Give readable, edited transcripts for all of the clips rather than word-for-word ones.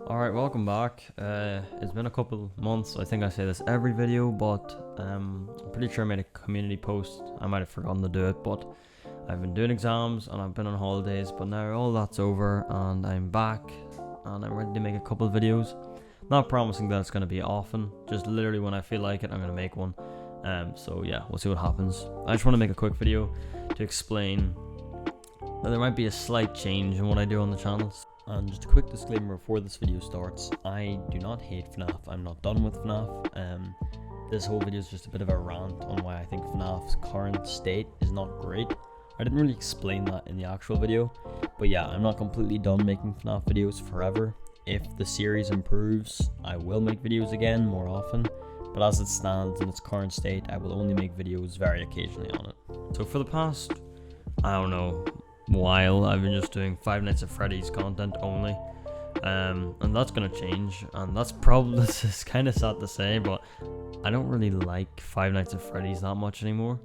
Alright, welcome back. It's been a couple months. I think I say this every video, but I'm pretty sure I made a community post. I might have forgotten to do it, but I've been doing exams and I've been on holidays, but now all that's over and I'm back and I'm ready to make a couple of videos. Not promising that it's going to be often, just literally when I feel like it, I'm going to make one. So yeah, we'll see what happens. I just want to make a quick video to explain that there might be a slight change in what I do on the channels. And just a quick disclaimer before this video starts, I do not hate FNaF, I'm not done with FNaF. This whole video is just a bit of a rant on why I think FNaF's current state is not great. I didn't really explain that in the actual video, but yeah, I'm not completely done making FNaF videos forever. If the series improves, I will make videos again more often, but as it stands in its current state, I will only make videos very occasionally on it. So for the past, I don't know, while I've been just doing Five Nights at Freddy's content only, and that's gonna change, and that's probably, this is kind of sad to say, but I don't really like Five Nights at Freddy's that much anymore.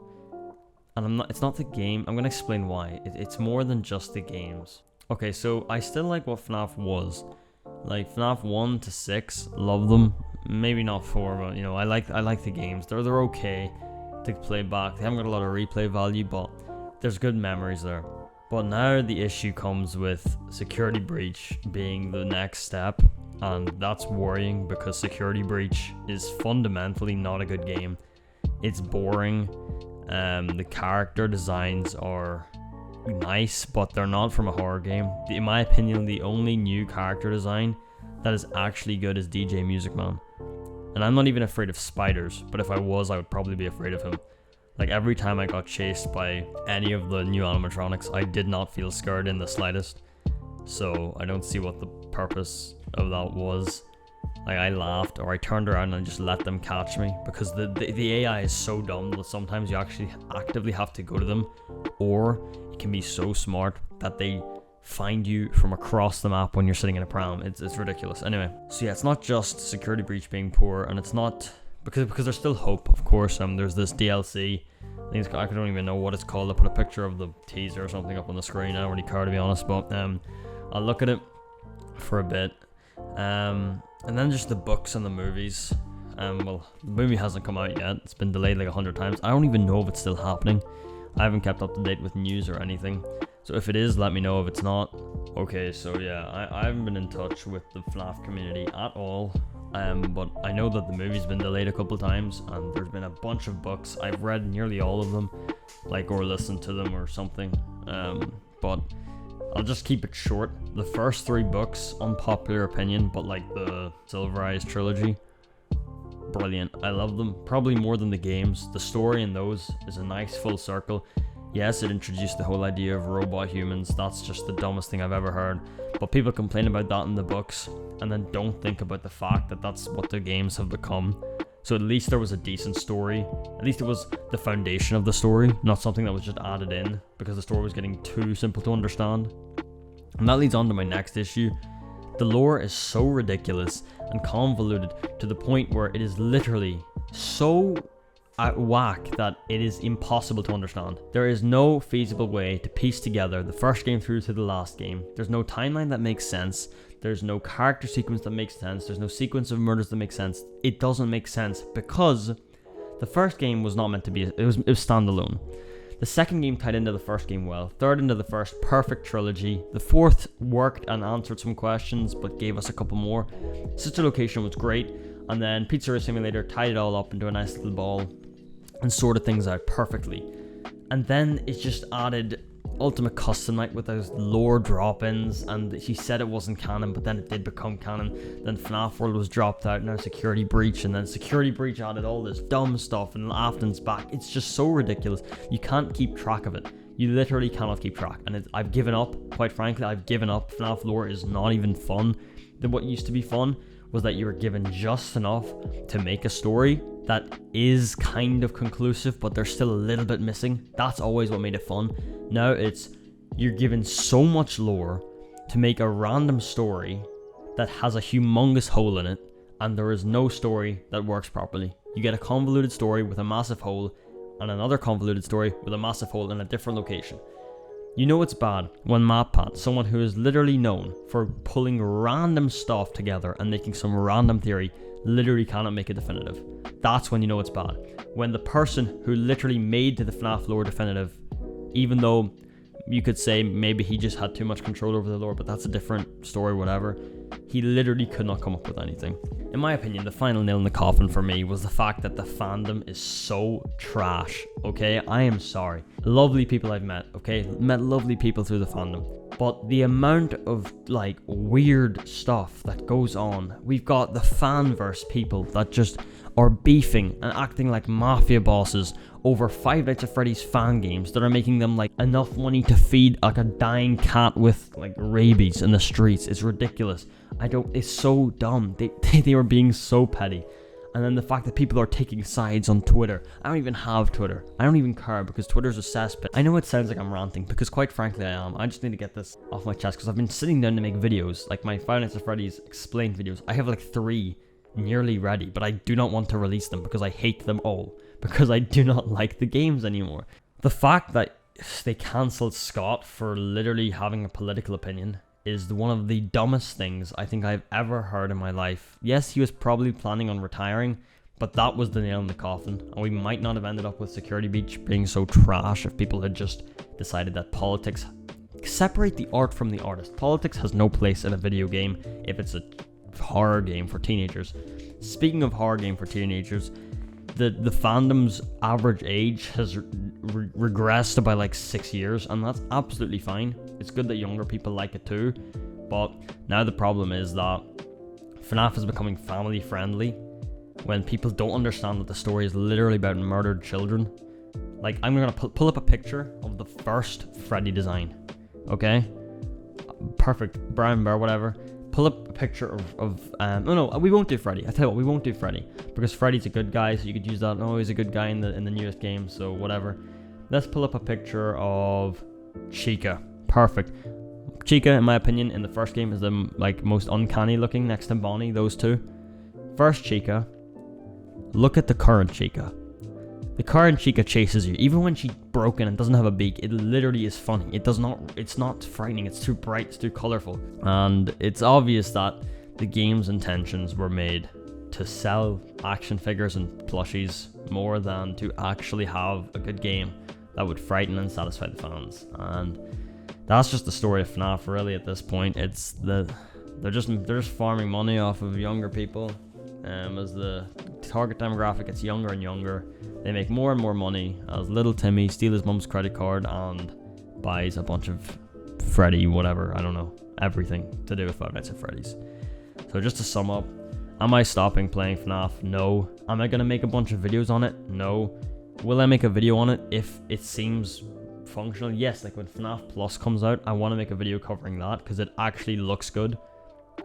And it's not the game. I'm gonna explain why. It's more than just the games. Okay, so I still like what FNaF was, like FNaF 1 to 6, love them. Maybe not 4, but you know, I like the games. They're okay to play back. They haven't got a lot of replay value, but there's good memories there. But now the issue comes with Security Breach being the next step, and that's worrying because Security Breach is fundamentally not a good game. It's boring. The character designs are nice, but they're not from a horror game. In my opinion, the only new character design that is actually good is DJ Music Man. And I'm not even afraid of spiders, but if I was, I would probably be afraid of him. Like every time I got chased by any of the new animatronics, I did not feel scared in the slightest. So I don't see what the purpose of that was. Like I laughed or I turned around and just let them catch me because the AI is so dumb that sometimes you actually actively have to go to them, or it can be so smart that they find you from across the map when you're sitting in a pram. It's ridiculous. Anyway, so yeah, it's not just Security Breach being poor, and it's not because there's still hope, of course. There's this DLC. I don't even know what it's called. I put a picture of the teaser or something up on the screen. I don't really care, to be honest, but I'll look at it for a bit. And then just the books and the movies. Well, the movie hasn't come out yet. It's been delayed like 100 times. I don't even know if it's still happening. I haven't kept up to date with news or anything. So if it is, let me know. If it's not, okay. So yeah, I haven't been in touch with the FNaF community at all. But I know that the movie's been delayed a couple times, and there's been a bunch of books. I've read nearly all of them, like, or listened to them or something. But I'll just keep it short. The first 3 books, unpopular opinion, but like the Silver Eyes trilogy, brilliant. I love them, probably more than the games. The story in those is a nice full circle. Yes, it introduced the whole idea of robot humans. That's just the dumbest thing I've ever heard. But people complain about that in the books and then don't think about the fact that that's what the games have become. So at least there was a decent story. At least it was the foundation of the story, not something that was just added in because the story was getting too simple to understand. And that leads on to my next issue. The lore is so ridiculous and convoluted to the point where it is literally so at whack that it is impossible to understand. There is no feasible way to piece together the first game through to the last game. There's no timeline that makes sense. There's no character sequence that makes sense. There's no sequence of murders that makes sense. It doesn't make sense because the first game was not meant to be, it was standalone. The second game tied into the first game well. Third into the first perfect trilogy. The fourth worked and answered some questions but gave us a couple more. Sister Location was great, and then Pizzeria Simulator tied it all up into a nice little ball and sorted things out perfectly. And then it just added Ultimate Custom Night with those lore drop-ins, and she said it wasn't canon, but then it did become canon. Then FNaF World was dropped out, now Security Breach, and then Security Breach added all this dumb stuff, and Afton's back. It's just so ridiculous. You can't keep track of it. You literally cannot keep track, and I've given up. Quite frankly, I've given up. FNaF lore is not even fun. What used to be fun was that you were given just enough to make a story that is kind of conclusive, but there's still a little bit missing. That's always what made it fun. Now it's, you're given so much lore to make a random story that has a humongous hole in it, and there is no story that works properly. You get a convoluted story with a massive hole, and another convoluted story with a massive hole in a different location. You know it's bad when MatPat, someone who is literally known for pulling random stuff together and making some random theory, literally cannot make it definitive. That's when you know it's bad. When the person who literally made the FNaF lore definitive, even though you could say maybe he just had too much control over the lore, but that's a different story, whatever. He literally could not come up with anything. In my opinion, the final nail in the coffin for me was the fact that the fandom is so trash, okay? I am sorry. Lovely people I've met, okay? Met lovely people through the fandom. But the amount of, like, weird stuff that goes on. We've got the fanverse people that just are beefing and acting like mafia bosses over Five Nights at Freddy's fan games that are making them like enough money to feed like a dying cat with like rabies in the streets. It's ridiculous. It's so dumb. They were being so petty. And then the fact that people are taking sides on Twitter. I don't even have Twitter. I don't even care because Twitter's a cesspit. I know it sounds like I'm ranting because quite frankly I am. I just need to get this off my chest because I've been sitting down to make videos. Like my Five Nights at Freddy's explained videos. I have like 3 nearly ready, but I do not want to release them because I hate them all. Because I do not like the games anymore. The fact that they cancelled Scott for literally having a political opinion is one of the dumbest things I think I've ever heard in my life. Yes, he was probably planning on retiring, but that was the nail in the coffin. And we might not have ended up with Security Beach being so trash if people had just decided that politics... Separate the art from the artist. Politics has no place in a video game if it's a horror game for teenagers. Speaking of horror game for teenagers, the fandom's average age has regressed by like 6 years, and that's absolutely fine. It's good that younger people like it too, but now the problem is that FNaF is becoming family friendly when people don't understand that the story is literally about murdered children. Like, I'm gonna pull up a picture of the first Freddy design, okay? Perfect, brown bear, whatever. Pull up a picture of no, we won't do Freddy. I tell you what, we won't do Freddy because Freddy's a good guy, so you could use that. No, he's a good guy in the newest game, so whatever. Let's pull up a picture of Chica. Perfect. Chica, in my opinion, in the first game is the like most uncanny looking next to Bonnie. Those two. First Chica. Look at the current Chica. The current Chica chases you, even when she's broken and doesn't have a beak. It literally is funny. It's not frightening. It's too bright. It's too colorful. And it's obvious that the game's intentions were made to sell action figures and plushies more than to actually have a good game that would frighten and satisfy the fans. And that's just the story of FNaF really at this point. They're just farming money off of younger people. As the target demographic gets younger and younger, they make more and more money as little Timmy steals his mum's credit card and buys a bunch of Freddy, whatever, I don't know, everything to do with Five Nights at Freddy's. So just to sum up, am I stopping playing FNaF? No. Am I going to make a bunch of videos on it? No. Will I make a video on it if it seems functional? Yes, like when FNaF Plus comes out, I want to make a video covering that because it actually looks good.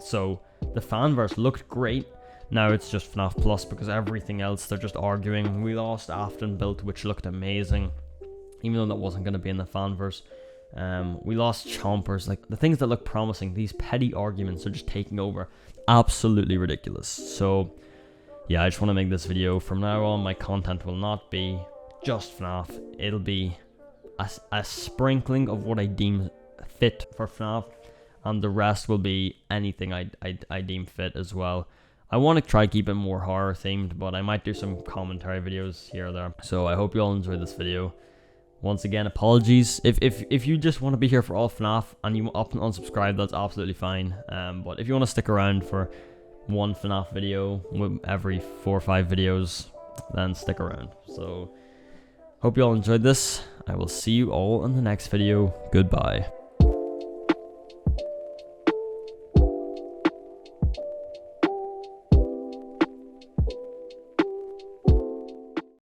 So the fanverse looked great. Now it's just FNaF Plus because everything else they're just arguing. We lost Afton Built, which looked amazing, even though that wasn't going to be in the fanverse. We lost Chompers. Like the things that look promising, these petty arguments are just taking over. Absolutely ridiculous. So yeah, I just want to make this video. From now on, my content will not be just FNaF. It'll be a sprinkling of what I deem fit for FNaF, and the rest will be anything I deem fit as well. I want to try keep it more horror themed, but I might do some commentary videos here or there. So I hope you all enjoyed this video. Once again, apologies. If you just want to be here for all FNaF and you up and unsubscribe, that's absolutely fine. But if you want to stick around for one FNaF video every 4 or 5 videos, then stick around. So hope you all enjoyed this. I will see you all in the next video. Goodbye.